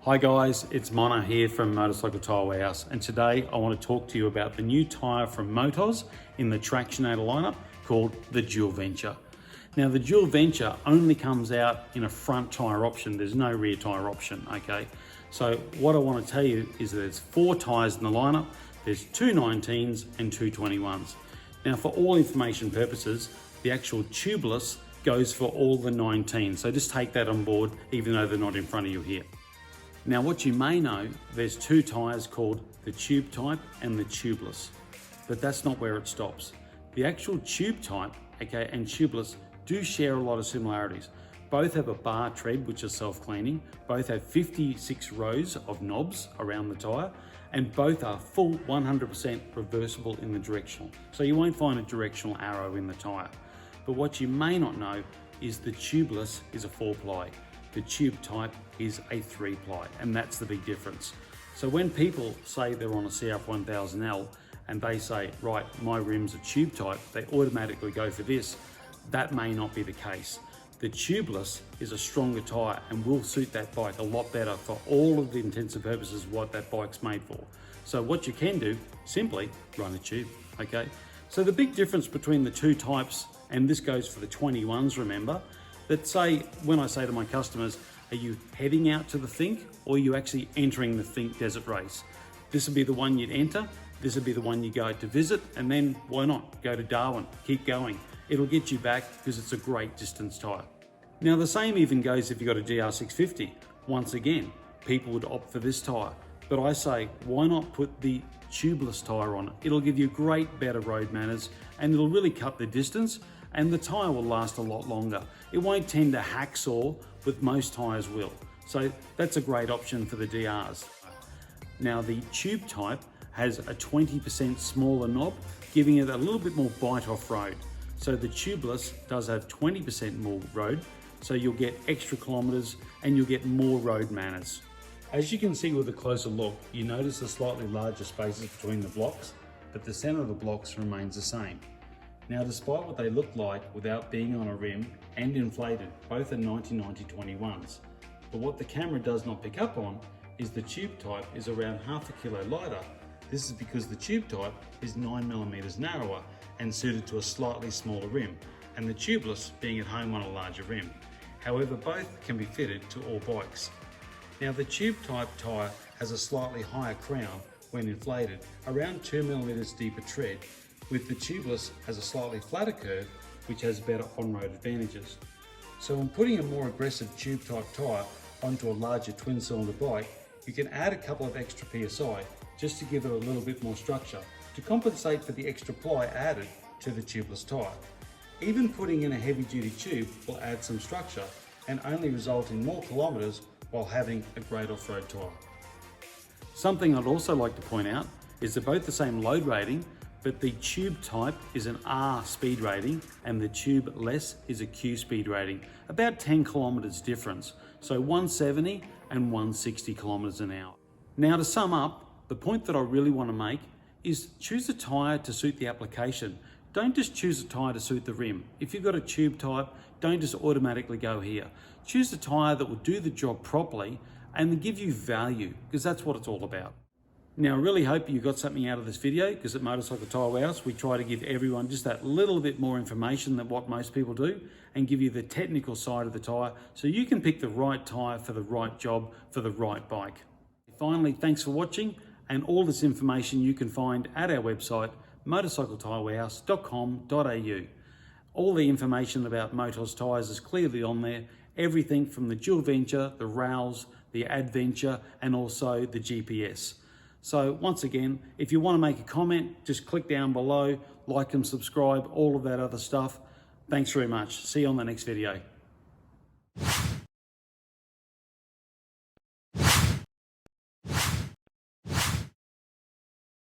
Hi guys, it's Mono here from Motorcycle Tyre Warehouse, and today I want to talk to you about the new tyre from MOTOZ in the Tractionator lineup called the Dualventure. Now the Dualventure only comes out in a front tyre option, there's no rear tyre option, okay? So what I want to tell you is that there's 4 tyres in the lineup, there's 2 19s and 2 21s. Now for all information purposes, the actual tubeless goes for all the 19s, so just take that on board even though they're not in front of you here. Now what you may know, there's 2 tyres called the tube type and the tubeless, but that's not where it stops. The actual tube type, okay, and tubeless do share a lot of similarities. Both have a bar tread, which is self-cleaning, both have 56 rows of knobs around the tyre, and both are full 100% reversible in the directional. So you won't find a directional arrow in the tyre. But what you may not know is the tubeless is a 4-ply. The tube type is a 3-ply, and that's the big difference. So when people say they're on a CF 1000L and they say, right, my rims are tube type, they automatically go for this. That may not be the case. The tubeless is a stronger tyre and will suit that bike a lot better for all of the intents and purposes what that bike's made for. So what you can do, simply run a tube, okay? So the big difference between the 2 types, and this goes for the 21s, remember, that say, when I say to my customers, are you heading out to the Think or are you actually entering the Think Desert Race? This would be the one you'd enter, this would be the one you go to visit, and then why not go to Darwin, keep going. It'll get you back because it's a great distance tyre. Now the same even goes if you've got a GR650. Once again, people would opt for this tyre, but I say, why not put the tubeless tyre on it? It'll give you great, better road manners, and it'll really cut the distance, and the tyre will last a lot longer. It won't tend to hacksaw, but most tyres will. So that's a great option for the DRs. Now the tube type has a 20% smaller knob, giving it a little bit more bite off road. So the tubeless does have 20% more road, so you'll get extra kilometres and you'll get more road manners. As you can see with a closer look, you notice the slightly larger spaces between the blocks, but the centre of the blocks remains the same. Now, despite what they look like without being on a rim and inflated, both are 1990-21s. But what the camera does not pick up on is the tube type is around half a kilo lighter. This is because the tube type is 9mm narrower and suited to a slightly smaller rim, and the tubeless being at home on a larger rim. However, both can be fitted to all bikes. Now, the tube type tyre has a slightly higher crown when inflated, around 2mm deeper tread, with the tubeless has a slightly flatter curve, which has better on-road advantages. So when putting a more aggressive tube type tyre onto a larger twin cylinder bike, you can add a couple of extra PSI just to give it a little bit more structure to compensate for the extra ply added to the tubeless tyre. Even putting in a heavy duty tube will add some structure and only result in more kilometres while having a great off-road tyre. Something I'd also like to point out is they're both the same load rating, but the tube type is an R speed rating and the tubeless is a Q speed rating, about 10 kilometres difference, so 170 and 160 kilometres an hour. Now to sum up, the point that I really want to make is choose a tyre to suit the application. Don't just choose a tyre to suit the rim. If you've got a tube type, don't just automatically go here. Choose a tyre that will do the job properly and give you value, because that's what it's all about. Now, I really hope you got something out of this video, because at Motorcycle Tyre Warehouse, we try to give everyone just that little bit more information than what most people do and give you the technical side of the tyre so you can pick the right tyre for the right job for the right bike. Finally, thanks for watching, and all this information you can find at our website, motorcycletyrewarehouse.com.au. All the information about MOTOZ tyres is clearly on there, everything from the Dualventure, the rails, the Adventure, and also the GPS. So once again, if you want to make a comment, just click down below, like and subscribe, all of that other stuff. Thanks very much. See you on the next video.